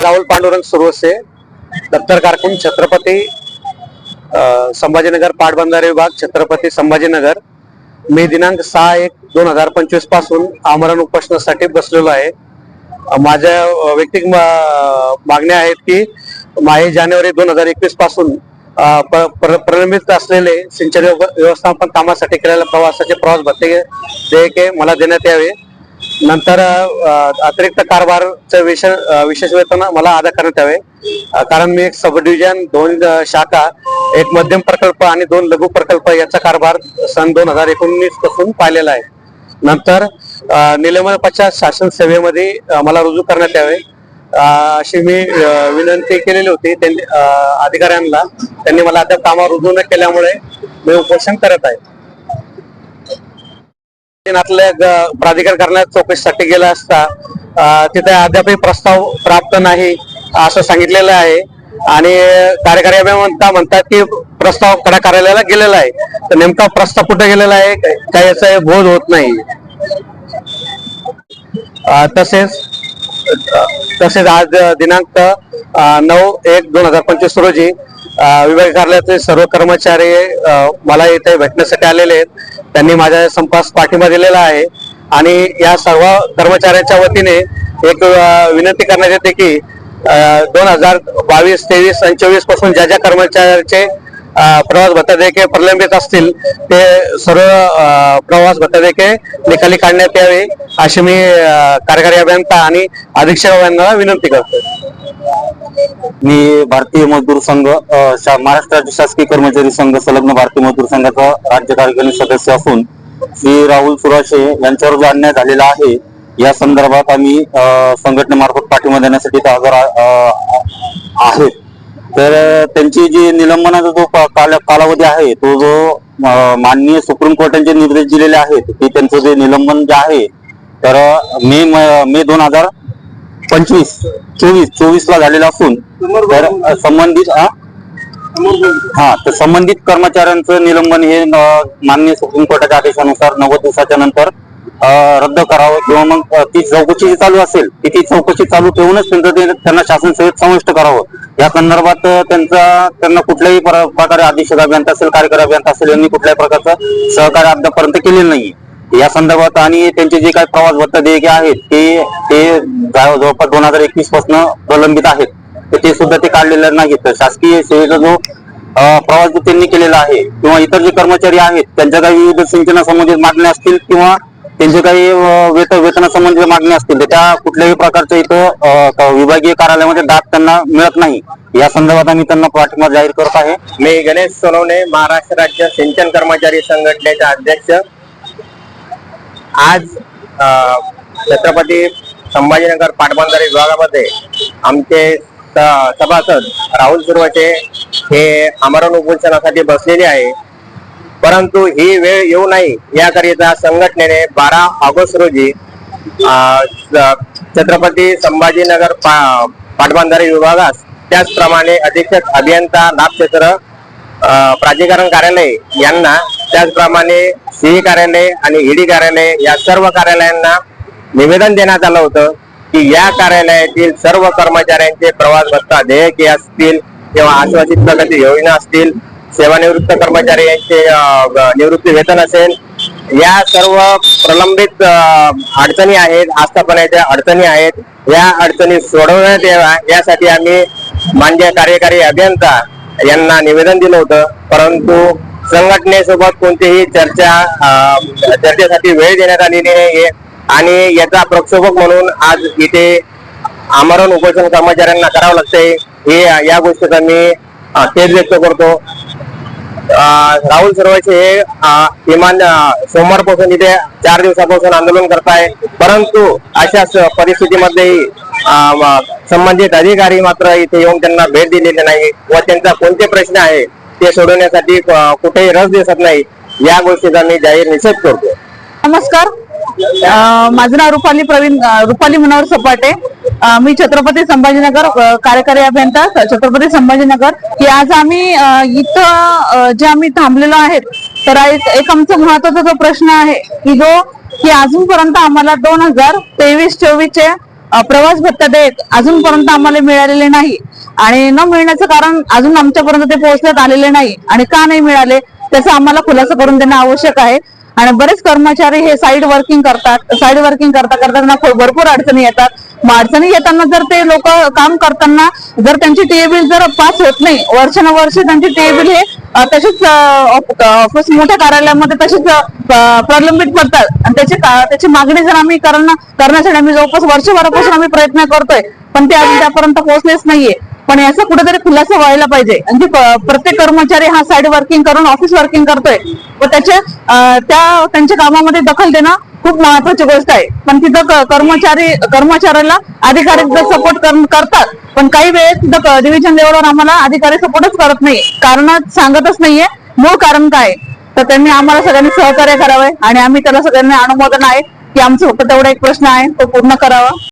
राहुल पांडुरंग सुरवसे, दप्तर कारकून, छत्रपती संभाजीनगर पाटबंधारे विभाग, छत्रपती संभाजीनगर. मी दिनांक 6/1/2025 पासून आमरण उपोषणासाठी बसलेलो आहे. माझ्या वैयक्तिक मागण्या आहेत की माहे जानेवारी 2021 पासून प्रलंबित असलेले सिंचन व्यवस्थापन कामासाठी केलेल्या प्रवास भत्ते देयके मला देण्यात यावे. नंतर अतिरिक्त कारभारचे विशेष वेतन मला अदा करण्यात यावे, कारण मी एक सब डिव्हिजन, 2 शाखा, एक मध्यम प्रकल्प आणि 2 लघु प्रकल्प याचा कारभार सन 2019 पासून पाहिलेला आहे. नंतर निलंबन पश्चात शासन सेवेमध्ये मला रुजू करण्यात यावे अशी मी विनंती केलेली होती अधिकाऱ्यांना. त्यांनी मला आता कामावर रुजू न केल्यामुळे मी उपोषण करत आहे. प्राधिकार करण्याच्या चौकशीसाठी गेला असता तिथे अद्यापही प्रस्ताव प्राप्त नाही असं सांगितलेलं आहे आणि कार्यकारी अभियंता म्हणतात की प्रस्ताव कडा कार्यालयाला गेलेला आहे. तर नेमका प्रस्ताव कुठे गेलेला आहे काय याचा बोध होत नाही. तसेच आज दिनांक 9/1/2025 रोजी विभागीय कार्यालयातील सर्व कर्मचारी मला इथे भेटण्यासाठी आलेले आहेत. त्यांनी माझ्या संपास पाठिंबा दिलेला आहे आणि या सर्व कर्मचाऱ्यांच्या वतीने एक विनंती करण्यात येते की 2022, 23 आणि 24 पासून ज्या कर्मचाऱ्यांचे प्रवास भत्ता देयके प्रलंबित असतील ते सर्व प्रवास भत्ता देयके निकाली काढण्यात यावे अशी मी कार्यकारी अभियंता आणि अधीक्षक यांना विनंती करतो. मी भारतीय मजदूर संघ, महाराष्ट्र राज्य शासकीय कर्मचारी संघ संलग्न भारतीय मजदूर संघाचा राज्य कार्यकारी सदस्य असून श्री राहुल सुरवसे यांच्यावर जो अन्याय झालेला आहे या संदर्भात आम्ही संघटनेमार्फत पाठिंबा देण्यासाठी इथे हजर आहेत. तर त्यांची जी निलंबनाचा जो कालावधी आहे तो जो माननीय सुप्रीम कोर्टाचे निर्देश दिलेले आहेत की त्यांचं जे निलंबन जे आहे तर मे 2024 ला झालेला असून तर संबंधित कर्मचाऱ्यांचं निलंबन हे माननीय सुप्रीम कोर्टाच्या आदेशानुसार 90 दिवसाच्या नंतर रद्द करावं किंवा मग ती चौकशी चालू असेल ती चौकशी चालू ठेवूनच त्यांना शासन सेवेत समाविष्ट करावं. या संदर्भात त्यांना कुठल्याही प्रकारे अधीक्षक अभियंता असेल, कार्यकारी अभियंता असेल यांनी कुठल्याही प्रकारचं सहकार्य अद्यापर्यंत केलेलं नाही. या संदर्भात आणि त्यांचे जे काही प्रवास भत्ता देयके आहेत ते जवळपास 2021 पासून प्रलंबित आहेत ते सुद्धा ते काढलेले नाहीत. तर शासकीय सेवेचा जो प्रवास जो त्यांनी केलेला आहे किंवा इतर जे कर्मचारी आहेत त्यांच्या काही विविध सिंचनासंबंधित मागण्या असतील किंवा त्यांचे काही वेतनासंबंधित मागण्या असतील तर त्या कुठल्याही प्रकारच्या इथं विभागीय कार्यालयामध्ये दाद त्यांना मिळत नाही. या संदर्भात आम्ही त्यांना पाठिंबा जाहीर करत आहे. मी गणेश सोनवणे, महाराष्ट्र राज्य सिंचन कर्मचारी संघटनेचे अध्यक्ष. आज छत्रपती संभाजीनगर पाटबंधारे विभागामध्ये आमचे सभासद राहुल सुरवसे हे आमरण उपोषणासाठी बसलेले आहे. परंतु ही वेळ येऊ नये याकरिता संघटनेने 12 ऑगस्ट रोजी छत्रपती संभाजीनगर पाटबंधारे विभागास, त्याचप्रमाणे अधीक्षक अभियंता लाभक्षेत्र प्राधिकरण कार्यालय यांना, त्याचप्रमाणे सीई कार्यालय आणि ईडी कार्यालय या सर्व कार्यालयांना निवेदन देण्यात आलं होतं की या कार्यालयातील सर्व कर्मचाऱ्यांचे प्रवास भत्ता देयके असतील किंवा आश्वासित प्रगती योजना असतील, सेवानिवृत्त कर्मचारी यांचे निवृत्ती वेतन असेल, या सर्व प्रलंबित अडचणी आहेत, आस्थापनाच्या अडचणी आहेत, या अडचणी सोडवण्यात याव्या यासाठी आम्ही माननीय कार्यकारी अभियंता यांना निवेदन दिलं होतं. परंतु संघटनेसोबत कोणतीही चर्चेसाठी वेळ देण्यात आलेली नाही आणि याचा प्रक्षोभक म्हणून आज इथे आमरण उपोषण कर्मचाऱ्यांना करावं लागतंय. हे या गोष्टीचा मी खेद व्यक्त करतो. राहुल सुरवसे हे किमान सोमवारपासून इथे 4 दिवसापासून आंदोलन करताय. परंतु अशा परिस्थितीमध्येही संबंधित अधिकारी मात्र इथे येऊन त्यांना भेट दिलेली नाही व त्यांचा कोणते प्रश्न आहे ते सोडवण्यासाठी कुठेही रस दिसत नाही. या गोष्टीचा मी जाहीर निषेध करतो. नमस्कार, माझं नाव रुपाली मनोहर सपाटे. मी छत्रपती संभाजीनगर कार्यकारी अभियंता छत्रपती संभाजीनगर. की आज आम्ही इथं जे आम्ही थांबलेलो आहेत तर एक आमचा महत्वाचा जो प्रश्न आहे की अजूनपर्यंत आम्हाला 2023-24 चे प्रवास भत्ता देयक अजूनपर्यंत आम्हाला मिळालेले नाही आणि न मिळण्याचं कारण अजून आमच्यापर्यंत ते पोहोचण्यात आलेले नाही आणि का नाही मिळाले त्याचा आम्हाला खुलासा करून देणं आवश्यक आहे. आणि बरेच कर्मचारी हे साईड वर्किंग करतात करताना भरपूर अडचणी येतात. मग अडचणी येताना जर ते लोक काम करताना जर त्यांची टीए बिल जर पास होत नाही वर्षानुवर्ष त्यांची टीए बिल हे तसेच ऑफिस मोठ्या कार्यालयामध्ये तसेच प्रलंबित पडतात आणि त्याची मागणी जर आम्ही करण्यासाठी आम्ही जवळपास वर्षभरापासून आम्ही प्रयत्न करतोय पण ते अजून त्यापर्यंत पोहोचलेच नाहीये. पण याचा कुठेतरी खुलासा व्हायला पाहिजे. आणि प्रत्येक कर्मचारी हा साईड वर्किंग करून ऑफिस वर्किंग करतोय व त्यांच्या कामामध्ये दखल देणं खूप महत्वाची गोष्ट आहे. पण तिथं कर्मचाऱ्याला अधिकारी सपोर्ट करतात पण काही वेळेस तिथं डिव्हिजन लेवलवर आम्हाला अधिकारी सपोर्टच करत नाही. कारण सांगतच नाहीये मूळ कारण काय. तर त्यांनी आम्हाला सगळ्यांनी सहकार्य करावे आणि आम्ही त्याला सगळ्यांनी अनुमोदन आहे की आमचं फक्त तेवढा एक प्रश्न आहे तो पूर्ण करावा.